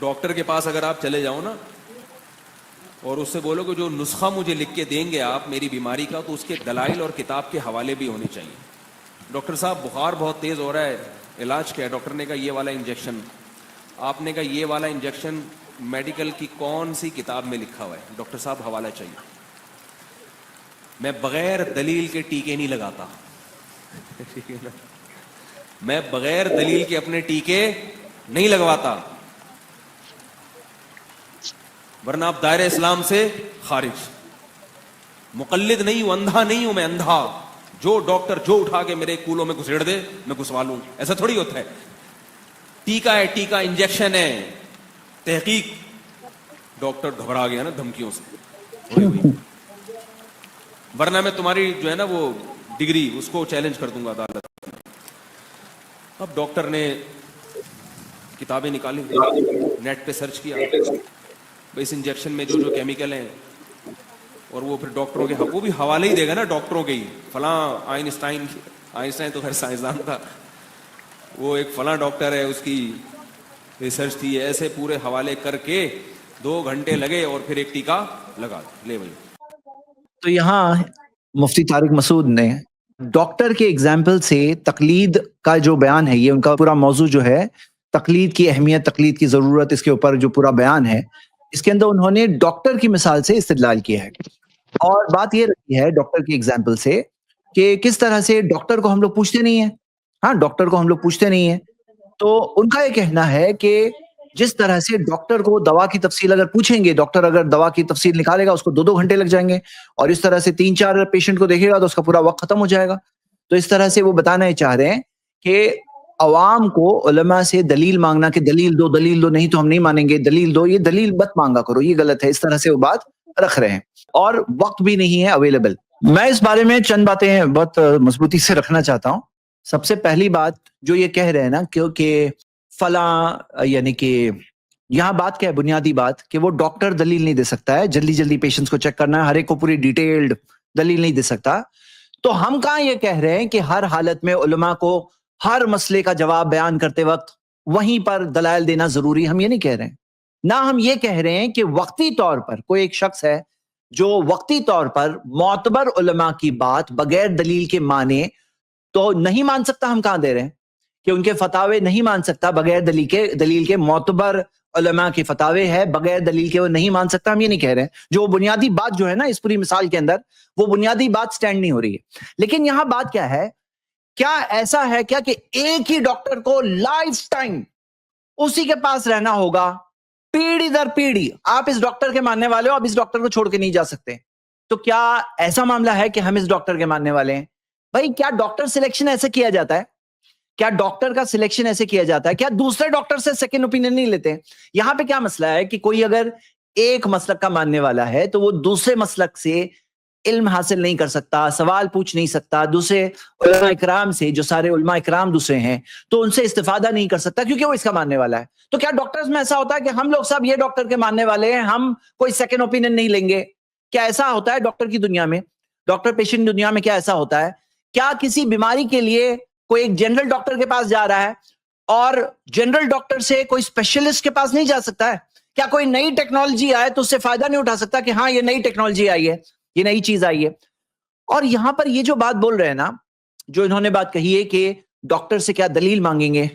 Doctor کے پاس اگر آپ چلے جاؤ نا اور اس سے بولو کہ جو نسخہ مجھے لکھ کے دیں گے آپ میری بیماری کا، تو اس کے دلائل اور کتاب کے حوالے بھی ہونے چاہیے. ڈاکٹر صاحب بخار بہت تیز ہو رہا ہے، علاج کیا ہے؟ ڈاکٹر نے کہا یہ والا انجیکشن. آپ نے کہا یہ والا انجیکشن میڈیکل کی کون سی کتاب میں لکھا ہوا ہے؟ ڈاکٹر صاحب حوالہ چاہیے. میں بغیر دلیل کے ٹیکے نہیں لگاتا. میں بغیر دلیل کے اپنے ٹیکے نہیں لگواتا، ورنہ آپ دائرہ اسلام سے خارج. مقلد نہیں ہوں، اندھا نہیں ہوں میں، اندھا. جو ڈاکٹر جو اٹھا کے میرے کولوں میں گھسیڑ دے میں گھسوا لوں، ایسا تھوڑی ہوتا ہے. ٹیکا ہے، ٹیکا انجیکشن ہے، تحقیق. ڈاکٹر گھبرا گیا نا دھمکیوں سے، تھوڑی ہوئی. ورنہ میں تمہاری جو ہے نا وہ ڈگری اس کو چیلنج کر دوں گا عدالت. اب ڈاکٹر نے کتابیں نکالی، نیٹ پہ سرچ کیا اس انجیکشن میں جو جو کیمیکل ہیں، اور وہ پھر ڈاکٹروں کے وہ بھی حوالے ہی دے گا نا ڈاکٹروں کے ہی. فلاں آئنسٹائن تو خیر سائنسدان تھا، وہ ایک فلاں ڈاکٹر ہے اس کی ریسرچ تھی، ایسے پورے حوالے کر کے 2 گھنٹے لگے اور پھر ایک ٹیکا لگا لے بھائی. تو یہاں مفتی طارق مسعود نے ڈاکٹر کے ایگزامپل سے تقلید کا جو بیان ہے، یہ ان کا پورا موضوع جو ہے تقلید کی اہمیت، تقلید کی ضرورت، اس کے اوپر جو پورا بیان ہے اس کے اندر انہوں نے ڈاکٹر کی مثال سے استدلال کیا ہے. اور بات یہ رہی ہے ڈاکٹر کی ایگزامپل سے کہ کس طرح سے ڈاکٹر کو ہم لوگ پوچھتے نہیں ہیں. ہاں، ڈاکٹر کو ہم لوگ پوچھتے نہیں ہیں. تو ان کا یہ کہنا ہے کہ جس طرح سے ڈاکٹر کو دوا کی تفصیل اگر پوچھیں گے، ڈاکٹر اگر دوا کی تفصیل نکالے گا اس کو 2 گھنٹے لگ جائیں گے، اور اس طرح سے 3-4 پیشنٹ کو دیکھے گا تو اس کا پورا وقت ختم ہو جائے گا. تو اس طرح سے وہ بتانا چاہ رہے ہیں کہ عوام کو علماء سے دلیل مانگنا کہ دلیل دو نہیں تو ہم نہیں مانیں گے، دلیل دو، یہ دلیل مت مانگا کرو، یہ غلط ہے. اس طرح سے وہ بات رکھ رہے ہیں اور وقت بھی نہیں ہے اویلیبل. میں اس بارے میں چند باتیں بہت مضبوطی سے رکھنا چاہتا ہوں. سب سے پہلی بات جو یہ کہہ رہے ہیں نا کہ فلاں، یعنی کہ یہاں بات کیا ہے، بنیادی بات کہ وہ ڈاکٹر دلیل نہیں دے سکتا ہے. جلدی پیشنٹس کو چیک کرنا ہے، ہر ایک کو پوری ڈیٹیلڈ دلیل نہیں دے سکتا. تو ہم کہاں یہ کہہ رہے ہیں کہ ہر حالت میں علماء کو ہر مسئلے کا جواب بیان کرتے وقت وہیں پر دلائل دینا ضروری، ہم یہ نہیں کہہ رہے ہیں. نہ ہم یہ کہہ رہے ہیں کہ وقتی طور پر کوئی ایک شخص ہے جو وقتی طور پر معتبر علماء کی بات بغیر دلیل کے مانے تو نہیں مان سکتا. ہم کہاں دے رہے ہیں کہ ان کے فتاوے نہیں مان سکتا بغیر دلیل کے معتبر علماء کے فتاوے ہے بغیر دلیل کے وہ نہیں مان سکتا، ہم یہ نہیں کہہ رہے ہیں. جو بنیادی بات جو ہے نا اس پوری مثال کے اندر، وہ بنیادی بات سٹینڈ نہیں ہو رہی ہے. لیکن یہاں بات کیا ہے، کیا ایسا ہے کیا کہ ایک ہی ڈاکٹر کو لائف ٹائم اسی کے پاس رہنا ہوگا، پیڑھی در پیڑھی آپ اس ڈاکٹر کے ماننے والے ہو، آپ اس ڈاکٹر کو چھوڑ کے نہیں جا سکتے؟ تو کیا ایسا معاملہ ہے کہ ہم اس ڈاکٹر کے ماننے والے ہیں؟ بھائی کیا ڈاکٹر سلیکشن ایسے کیا جاتا ہے؟ کیا ڈاکٹر کا سلیکشن ایسے کیا جاتا ہے؟ کیا دوسرے ڈاکٹر سے سیکنڈ اوپینین نہیں لیتے؟ یہاں پہ کیا مسئلہ ہے کہ کوئی اگر ایک مسلک کا ماننے والا ہے تو وہ دوسرے مسلک سے علم حاصل نہیں کر سکتا، سوال پوچھ نہیں سکتا دوسرے علماء اکرام سے، جو سارے علماء اکرام دوسرے ہیں، تو ان سے استفادہ نہیں کر سکتا کیونکہ وہ اس کا ماننے والا ہے. تو کیا ڈاکٹرز میں ایسا ہوتا ہے کہ ہم لوگ سب یہ ڈاکٹر کے ماننے والے ہیں، ہم کوئی سیکنڈ اوپینین نہیں لیں گے؟ کیا ایسا ہوتا ہے ڈاکٹر کی دنیا میں، ڈاکٹر پیشنٹ دنیا میں کیا ایسا ہوتا ہے؟ کیا کسی بیماری کے لیے کوئی ایک جنرل ڈاکٹر کے پاس جا رہا ہے اور جنرل ڈاکٹر سے کوئی اسپیشلسٹ کے پاس نہیں جا سکتا ہے؟ کیا کوئی نئی ٹیکنالوجی آئے تو اس سے فائدہ نہیں اٹھا سکتا کہ ہاں یہ نئی ٹیکنالوجی آئی ہے، یہ نئی چیز آئی ہے؟ اور یہاں پر یہ جو بات بول رہے ہیں نا، جو انہوں نے بات کہی ہے کہ ڈاکٹر سے کیا دلیل مانگیں گے،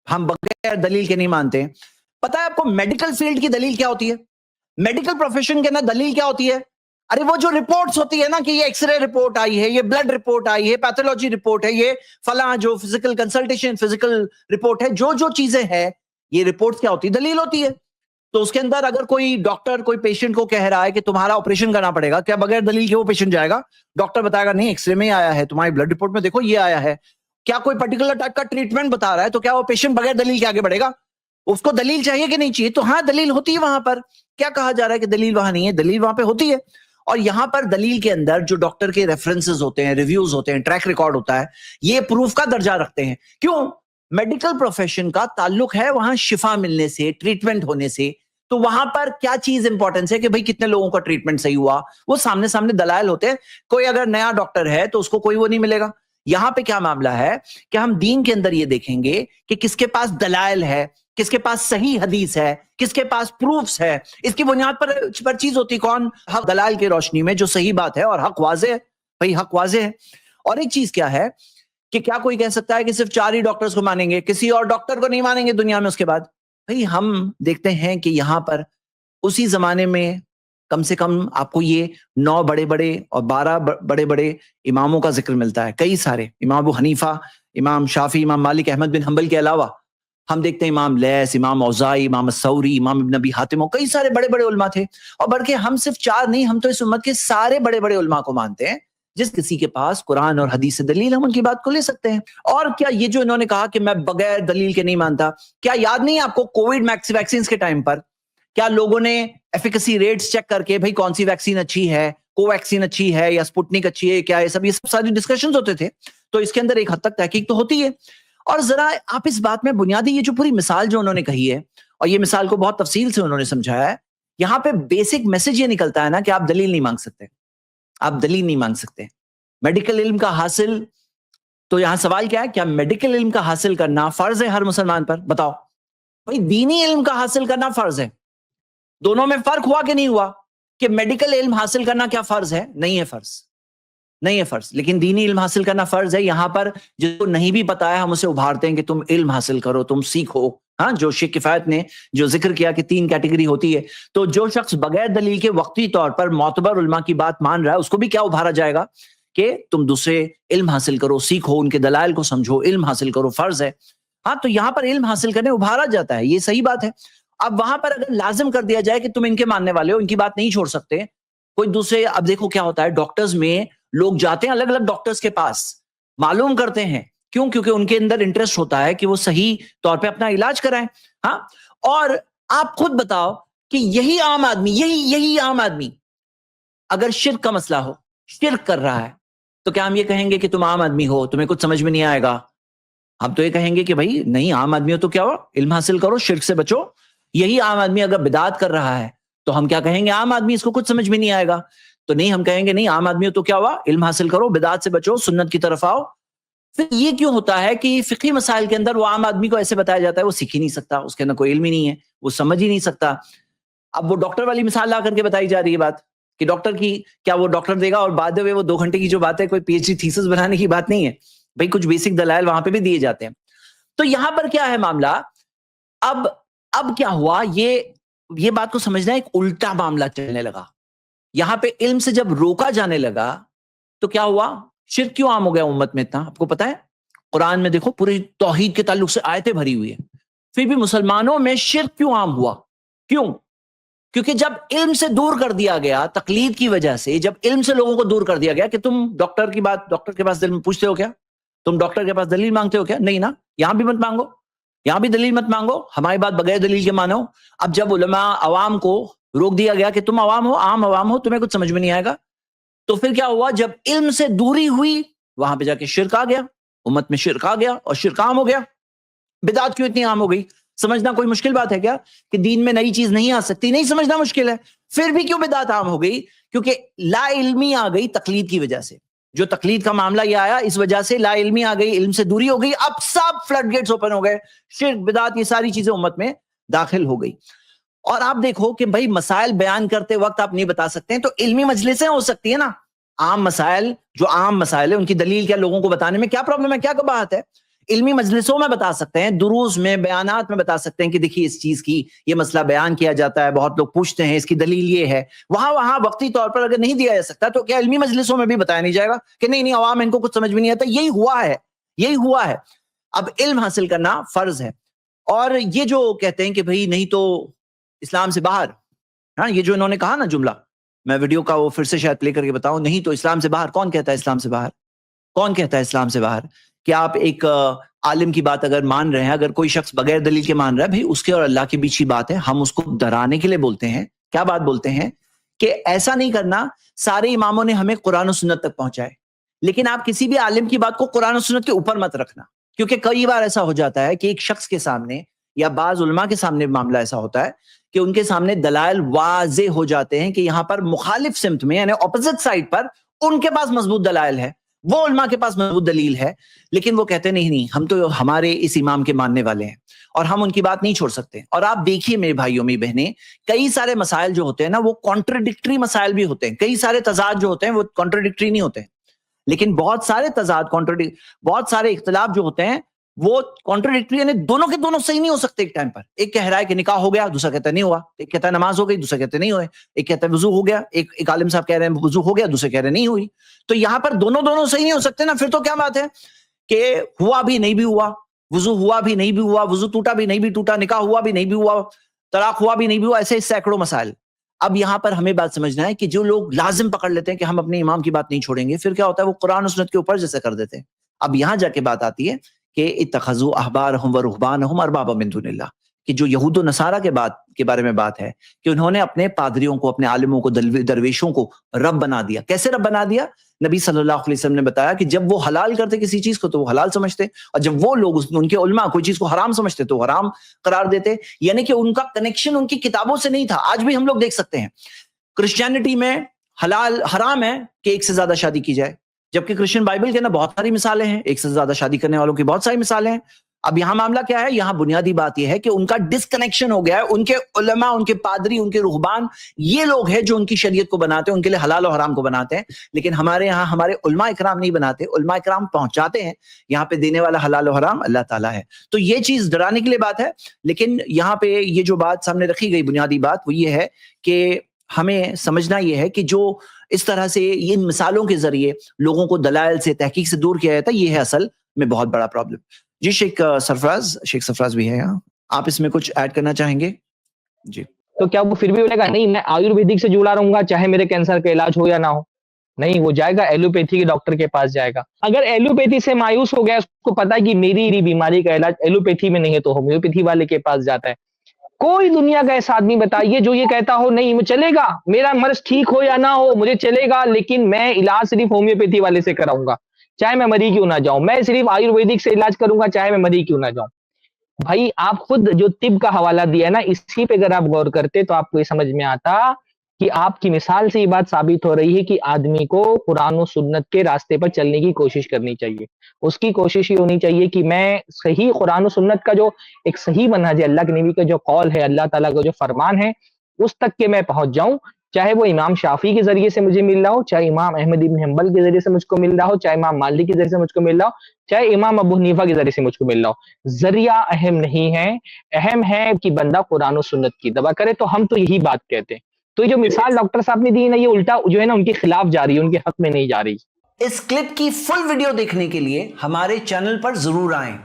ہم بغیر دلیل کے نہیں مانتے. پتا ہے آپ کو میڈیکل فیلڈ کی دلیل کیا ہوتی ہے؟ میڈیکل پروفیشن کے اندر دلیل کیا ہوتی ہے؟ ارے وہ جو رپورٹس ہوتی ہے نا کہ یہ ایکس رے رپورٹ آئی ہے، یہ بلڈ رپورٹ آئی ہے، پیتھولوجی رپورٹ ہے، یہ فلاں جو فزیکل کنسلٹیشن فزیکل رپورٹ ہے، جو چیزیں ہیں یہ رپورٹس کیا ہوتی ہے؟ دلیل ہوتی ہے. تو اس کے اندر اگر کوئی ڈاکٹر کوئی پیشنٹ کو کہہ رہا ہے کہ تمہارا آپریشن کرنا پڑے گا، کیا بغیر دلیل کے وہ پیشنٹ جائے گا؟ ڈاکٹر بتائے گا نہیں ایکس رے میں آیا ہے، تمہاری بلڈ رپورٹ میں دیکھو یہ آیا ہے. کیا کوئی پرٹیکولر ٹائپ کا ٹریٹمنٹ بتا رہا ہے تو کیا وہ پیشنٹ بغیر دلیل کے آگے بڑھے گا؟ اس کو دلیل چاہیے کہ نہیں چاہیے؟ تو ہاں دلیل ہوتی ہے وہاں پر. کیا کہا جا رہا ہے کہ دلیل وہاں نہیں ہے؟ دلیل وہاں پہ ہوتی ہے. اور یہاں پر دلیل کے اندر جو ڈاکٹر کے ریفرنسز ہوتے ہیں، ریویوز ہوتے ہیں، ٹریک ریکارڈ ہوتا ہے، یہ پروف کا درجہ رکھتے ہیں. کیوں؟ میڈیکل پروفیشن کا تعلق ہے وہاں شفا ملنے سے، ٹریٹمنٹ ہونے سے. تو وہاں پر کیا چیز امپورٹنس ہے کہ بھئی کتنے لوگوں کا ٹریٹمنٹ صحیح ہوا، وہ سامنے دلائل ہوتے ہیں. کوئی اگر نیا ڈاکٹر ہے تو اس کو کوئی وہ نہیں ملے گا. یہاں پہ کیا معاملہ ہے کہ ہم دین کے اندر یہ دیکھیں گے کہ کس کے پاس دلائل ہے، کس کے پاس صحیح حدیث ہے, کس کے پاس پروفس ہے, اس کی بنیاد پر چیز ہوتی کون؟ حق دلائل کی روشنی میں جو صحیح بات ہے اور حق واضح ہے. بھائی حق واضح ہے. اور ایک چیز کیا ہے کہ کیا کوئی کہہ سکتا ہے کہ صرف 4 ہی ڈاکٹرز کو مانیں گے, کسی اور ڈاکٹر کو نہیں مانیں گے دنیا میں اس کے بعد؟ بھائی ہم دیکھتے ہیں کہ یہاں پر اسی زمانے میں کم سے کم آپ کو یہ 9 بڑے بڑے اور 12 بڑے بڑے اماموں کا ذکر ملتا ہے, کئی سارے, امام ابو حنیفہ, امام شافعی, امام مالک, احمد بن حنبل کے علاوہ ہم دیکھتے ہیں امام لیث, امام اوزاعی, امام الثوری, امام ابن ابی حاتم, کئی سارے بڑے بڑے علماء تھے. اور بلکہ ہم صرف 4 نہیں, ہم تو اس امت کے سارے بڑے بڑے علماء کو مانتے ہیں. جس کسی کے پاس قرآن اور حدیث سے دلیل, ہم ان کی بات کو لے سکتے ہیں. اور کیا یہ جو انہوں نے کہا کہ میں بغیر دلیل کے نہیں مانتا, کیا یاد نہیں آپ کو کووڈ ویکسینز کے ٹائم پر کیا لوگوں نے ایفیکسی ریٹس چیک کر کے بھائی کون سی ویکسین اچھی ہے, کو ویکسین اچھی ہے یا سپوٹنک اچھی ہے, کیا یہ سب ساری ڈسکشنز ہوتے تھے. تو اس کے اندر ایک حد تک تحقیق تو ہوتی ہے. اور ذرا آپ اس بات میں بنیادی یہ جو پوری مثال جو انہوں نے کہی ہے, اور یہ مثال کو بہت تفصیل سے انہوں نے سمجھایا ہے, یہاں پہ بیسک میسج یہ نکلتا ہے نا کہ آپ دلیل نہیں مانگ سکتے, آپ دلیل نہیں مانگ سکتے. میڈیکل علم کا حاصل, تو یہاں سوال کیا ہے, کیا میڈیکل علم کا حاصل کرنا فرض ہے ہر مسلمان پر؟ بتاؤ بھائی. دینی علم کا حاصل کرنا فرض ہے. دونوں میں فرق ہوا کہ نہیں ہوا کہ میڈیکل علم حاصل کرنا کیا فرض ہے؟ نہیں ہے فرض, نہیں ہے فرض. لیکن دینی علم حاصل کرنا فرض ہے. یہاں پر جس کو نہیں بھی پتا ہے ہم اسے ابھارتے ہیں کہ تم علم حاصل کرو, تم سیکھو. ہاں, جو شیخ کفایت نے جو ذکر کیا کہ 3 کیٹیگری ہوتی ہے, تو جو شخص بغیر دلیل کے وقتی طور پر معتبر علماء کی بات مان رہا ہے, اس کو بھی کیا ابھارا جائے گا کہ تم دوسرے علم حاصل کرو, سیکھو, ان کے دلائل کو سمجھو, علم حاصل کرو, فرض ہے. ہاں, تو یہاں پر علم حاصل کرنے ابھارا جاتا ہے, یہ صحیح بات ہے. اب وہاں پر اگر لازم کر دیا جائے کہ تم ان کے ماننے والے ہو, ان کی بات نہیں چھوڑ سکتے, کوئی دوسرے, اب دیکھو کیا ہوتا ہے, ڈاکٹرز میں لوگ جاتے ہیں الگ الگ ڈاکٹرز کے پاس, معلوم کرتے ہیں, کیوں؟ کیونکہ ان کے اندر انٹرسٹ ہوتا ہے کہ وہ صحیح طور پہ اپنا علاج کرائیں. ہاں, اور آپ خود بتاؤ کہ یہی عام آدمی, یہی عام آدمی اگر شرک کا مسئلہ ہو, شرک کر رہا ہے, تو کیا ہم یہ کہیں گے کہ تم عام آدمی ہو, تمہیں کچھ سمجھ میں نہیں آئے گا؟ ہم تو یہ کہیں گے کہ بھائی نہیں, عام آدمی ہو تو کیا ہو, علم حاصل کرو, شرک سے بچو. یہی عام آدمی اگر بدعت کر رہا ہے تو ہم کیا کہیں گے, عام آدمی, اس کو کچھ سمجھ میں نہیں آئے گا. تو نہیں, ہم کہیں گے نہیں, عام آدمی ہو تو کیا ہوا, علم حاصل کرو, بدعت سے بچو, سنت کی طرف آؤ. پھر یہ کیوں ہوتا ہے کہ فقہی مسائل کے اندر وہ عام آدمی کو ایسے بتایا جاتا ہے, وہ سیکھ ہی نہیں سکتا, اس کے اندر کوئی علم ہی نہیں ہے, وہ سمجھ ہی نہیں سکتا. اب وہ ڈاکٹر والی مثال لا کر کے بتائی جا رہی ہے بات کہ ڈاکٹر کی کیا وہ ڈاکٹر دے گا, اور بعد میں وہ 2 گھنٹے کی جو بات ہے کوئی پی ایچ ڈی تھیسس بنانے کی بات نہیں ہے بھائی, کچھ بیسک دلائل وہاں پہ بھی دیے جاتے ہیں. تو یہاں پر کیا ہے معاملہ, اب کیا ہوا, یہ بات کو سمجھنا ایک الٹا معاملہ چلنے لگا. یہاں پہ علم سے جب روکا جانے لگا تو کیا ہوا, شرک کیوں عام ہو گیا امت میں اتنا؟ آپ کو پتا ہے قرآن میں دیکھو پوری توحید کے تعلق سے آیتیں بھری ہوئی ہیں, پھر بھی مسلمانوں میں شرک کیوں عام ہوا؟ کیوں؟ کیونکہ جب علم سے دور کر دیا گیا, تقلید کی وجہ سے جب علم سے لوگوں کو دور کر دیا گیا کہ تم ڈاکٹر کی بات, ڈاکٹر کے پاس دلیل پوچھتے ہو کیا, تم ڈاکٹر کے پاس دلیل مانگتے ہو کیا؟ نہیں نا, یہاں بھی مت مانگو, یہاں بھی دلیل مت مانگو, ہماری بات بغیر دلیل کے مانو. اب جب علماء عوام کو روک دیا گیا کہ تم عوام ہو, عام عوام ہو, تمہیں کچھ سمجھ میں نہیں آئے گا, تو پھر کیا ہوا, جب علم سے دوری ہوئی وہاں پہ جا کے شرک آ گیا, امت میں شرک آ گیا, اور شرک عام ہو گیا. بدعت کیوں اتنی عام ہو گئی؟ سمجھنا کوئی مشکل بات ہے کیا کہ دین میں نئی چیز نہیں آ سکتی؟ نہیں سمجھنا مشکل ہے. پھر بھی کیوں بدعت عام ہو گئی؟ کیونکہ لا علمی آ گئی تقلید کی وجہ سے. جو تقلید کا معاملہ یہ آیا, اس وجہ سے لا علمی آ گئی, علم سے دوری ہو گئی, اب سب فلڈ گیٹس اوپن ہو گئے, شرک, بدعت, یہ ساری چیزیں امت میں داخل ہو گئی. اور آپ دیکھو کہ بھائی مسائل بیان کرتے وقت آپ نہیں بتا سکتے ہیں تو علمی مجلسیں ہو سکتی ہیں نا, عام مسائل, جو عام مسائل ہیں ان کی دلیل کیا لوگوں کو بتانے میں کیا پرابلم ہے, کیا بات ہے؟ علمی مجلسوں میں بتا سکتے ہیں, دروس میں, بیانات میں بتا سکتے ہیں کہ دیکھیے اس چیز کی یہ مسئلہ بیان کیا جاتا ہے, بہت لوگ پوچھتے ہیں, اس کی دلیل یہ ہے. وہاں وقتی طور پر اگر نہیں دیا جا سکتا تو کیا علمی مجلسوں میں بھی بتایا نہیں جائے گا کہ نہیں عوام ان کو کچھ سمجھ میں نہیں آتا؟ یہی ہوا ہے. اب علم حاصل کرنا فرض ہے. اور یہ جو کہتے ہیں کہ بھائی نہیں تو اسلام سے باہر, ہاں, یہ جو انہوں نے کہا نا جملہ, میں ویڈیو کا وہ پھر سے شاید پلے کر کے بتاؤں, نہیں تو اسلام سے باہر. کون کہتا ہے اسلام سے باہر؟ کون کہتا ہے اسلام سے باہر؟ کہ آپ ایک عالم کی بات اگر مان رہے ہیں, اگر کوئی شخص بغیر دلیل کے مان رہا ہے, بھائی اس کے اور اللہ کے بیچ کی بات ہے, ہم اس کو ڈرانے کے لیے بولتے ہیں. کیا بات بولتے ہیں کہ ایسا نہیں کرنا, سارے اماموں نے ہمیں قرآن و سنت تک پہنچائے, لیکن آپ کسی بھی عالم کی بات کو قرآن و سنت کے اوپر مت رکھنا. کیونکہ کئی بار ایسا ہو جاتا ہے کہ ایک شخص کے سامنے یا بعض علماء کے سامنے معاملہ ایسا ہوتا ہے کہ ان کے سامنے دلائل واضح ہو جاتے ہیں کہ یہاں پر مخالف سمت میں, یعنی اپوزٹ سائڈ پر ان کے پاس مضبوط دلائل ہے, وہ علماء کے پاس مضبوط دلیل ہے، لیکن وہ کہتے نہیں ہم تو ہمارے اس امام کے ماننے والے ہیں اور ہم ان کی بات نہیں چھوڑ سکتے. اور آپ دیکھیے میرے بھائیوں میری بہنیں، کئی سارے مسائل جو ہوتے ہیں نا وہ کانٹرڈکٹری مسائل بھی ہوتے ہیں، کئی سارے تضاد جو ہوتے ہیں وہ کانٹرڈکٹری نہیں ہوتے ہیں، لیکن بہت سارے تضاد بہت سارے اختلاف جو ہوتے ہیں وہ کانٹرڈکٹری، یعنی دونوں کے دونوں صحیح نہیں ہو سکتے ایک ٹائم پر. ایک کہہ رہا ہے کہ نکاح ہو گیا، دوسرا کہتا ہے نہیں ہوا. ایک کہتا ہے نماز ہو گئی، دوسرا کہتے نہیں ہوئے. ایک کہتا ہے وضو ہو گیا، ایک عالم صاحب کہہ رہے ہیں وضو ہو گیا، دوسرے کہہ رہے ہیں نہیں ہوئی. تو یہاں پر دونوں صحیح نہیں ہو سکتے نا. پھر تو کیا بات ہے کہ ہوا بھی نہیں بھی ہوا، وضو ہوا بھی نہیں بھی ہوا، وضو ٹوٹا بھی نہیں بھی ٹوٹا، نکاح ہوا بھی نہیں بھی ہوا، طلاق ہوا بھی نہیں بھی ہوا، ایسے سینکڑوں مسائل. اب یہاں پر ہمیں بات سمجھنا ہے کہ جو لوگ لازم پکڑ لیتے ہیں کہ ہم اپنے امام کی بات نہیں چھوڑیں گے، پھر کیا ہوتا ہے وہ قرآن و سنت کے اوپر جیسے کر دیتے ہیں. اب یہاں جا کے بات آتی ہے کہ اتخذوا احبارهم ورهبانهم اربابا من دون اللہ، کہ جو یہود و نصارہ کے بارے میں بات ہے کہ انہوں نے اپنے پادریوں کو، اپنے عالموں کو، درویشوں کو رب بنا دیا. کیسے رب بنا دیا؟ نبی صلی اللہ علیہ وسلم نے بتایا کہ جب وہ حلال کرتے کسی چیز کو تو وہ حلال سمجھتے، اور جب وہ لوگ ان کے علماء کوئی چیز کو حرام سمجھتے تو حرام قرار دیتے. یعنی کہ ان کا کنیکشن ان کی کتابوں سے نہیں تھا. آج بھی ہم لوگ دیکھ سکتے ہیں کرسچینٹی میں حلال حرام ہے کہ ایک سے زیادہ شادی کی جائے، جبکہ کرسچن بائبل کے اندر بہت ساری مثالیں ہیں، ایک سے زیادہ شادی کرنے والوں کی بہت ساری مثالیں ہیں. اب یہاں معاملہ کیا ہے؟ یہاں بنیادی بات یہ ہے کہ ان کا ڈسکنیکشن ہو گیا ہے. ان کے علماء، ان کے پادری، ان کے رہبان، یہ لوگ ہیں جو ان کی شریعت کو بناتے ہیں، ان کے لیے حلال و حرام کو بناتے ہیں. لیکن ہمارے یہاں ہمارے علماء اکرام نہیں بناتے، علماء اکرام پہنچاتے ہیں. یہاں پہ دینے والا حلال و حرام اللہ تعالیٰ ہے. تو یہ چیز ڈرانے کے لیے بات ہے. لیکن یہاں پہ یہ جو بات سامنے رکھی گئی بنیادی بات وہ یہ ہے کہ ہمیں سمجھنا یہ ہے کہ جو اس طرح سے ان مثالوں کے ذریعے لوگوں کو دلائل سے، تحقیق سے دور کیا جاتا ہے، یہ ہے اصل میں بہت بڑا پرابلم. جی شیخ سرفراز بھی ہے یہاں، آپ اس میں کچھ ایڈ کرنا چاہیں گے؟ جی. تو کیا وہ پھر بھی بولے گا نہیں میں آیورویدک سے جڑا رہوں گا چاہے میرے کینسر کا علاج ہو یا نہ ہو؟ نہیں، وہ جائے گا ایلوپیتھی کے ڈاکٹر کے پاس جائے گا. اگر ایلوپیتھی سے مایوس ہو گیا، اس کو پتا ہے کہ میری بیماری کا علاج ایلوپیتھی میں نہیں ہے تو ہومیوپیتھی والے کے پاس جاتا ہے. کوئی دنیا کا ایسا آدمی بتائیے جو یہ کہتا ہو نہیں مجھے چلے گا، میرا مرض ٹھیک ہو یا نہ ہو مجھے چلے گا، لیکن میں علاج صرف ہومیوپیتھی والے سے کراؤں گا چاہے میں مری کیوں نہ جاؤں، میں صرف آیورویدک سے علاج کروں گا چاہے میں مری کیوں نہ جاؤں. بھائی آپ خود جو طب کا حوالہ دیا ہے نا، اسی پہ اگر آپ غور کرتے تو آپ کو یہ سمجھ میں آتا کہ آپ کی مثال سے یہ بات ثابت ہو رہی ہے کہ آدمی کو قرآن و سنت کے راستے پر چلنے کی کوشش کرنی چاہیے. اس کی کوشش یہ ہونی چاہیے کہ میں صحیح قرآن و سنت کا جو ایک صحیح منہج ہے، اللہ کے نبی کا جو قول ہے، اللہ تعالیٰ کا جو فرمان ہے، اس تک کے میں پہنچ جاؤں. چاہے وہ امام شافعی کے ذریعے سے مجھے مل رہا ہو، چاہے امام احمد بن حنبل کے ذریعے سے مجھ کو مل رہا ہو، چاہے امام مالک کے ذریعے سے مجھ کو مل رہا ہو، چاہے امام ابو حنیفہ کے ذریعے سے مجھ کو مل رہا ہو. ذریعہ اہم نہیں ہے، اہم ہے کہ بندہ قرآن و سنت کی اتباع کرے. تو ہم تو یہی بات کہتے ہیں. تو یہ جو مثال ڈاکٹر صاحب نے دی ہے نا، یہ الٹا جو ہے نا ان کے خلاف جا رہی ہے، ان کے حق میں نہیں جا رہی. اس کلپ کی فل ویڈیو دیکھنے کے لیے ہمارے چینل پر ضرور آئیں.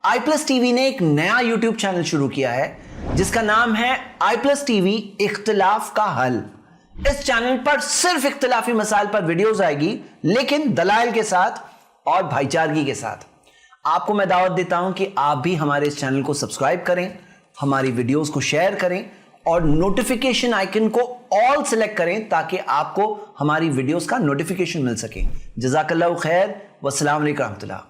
آئی پلس ٹی وی نے ایک نیا یوٹیوب چینل شروع کیا ہے جس کا نام ہے آئی پلس ٹی وی اختلاف کا حل. اس چینل پر صرف اختلافی مسائل پر ویڈیوز آئے گی، لیکن دلائل کے ساتھ اور بھائی چارگی کے ساتھ. آپ کو میں دعوت دیتا ہوں کہ آپ بھی ہمارے اس چینل کو سبسکرائب کریں، ہماری ویڈیوز کو شیئر کریں اور نوٹیفیکیشن آئیکن کو آل سلیکٹ کریں تاکہ آپ کو ہماری ویڈیوز کا نوٹیفیکیشن مل سکے. جزاک اللہ خیر، والسلام علیکم ورحمۃ اللہ.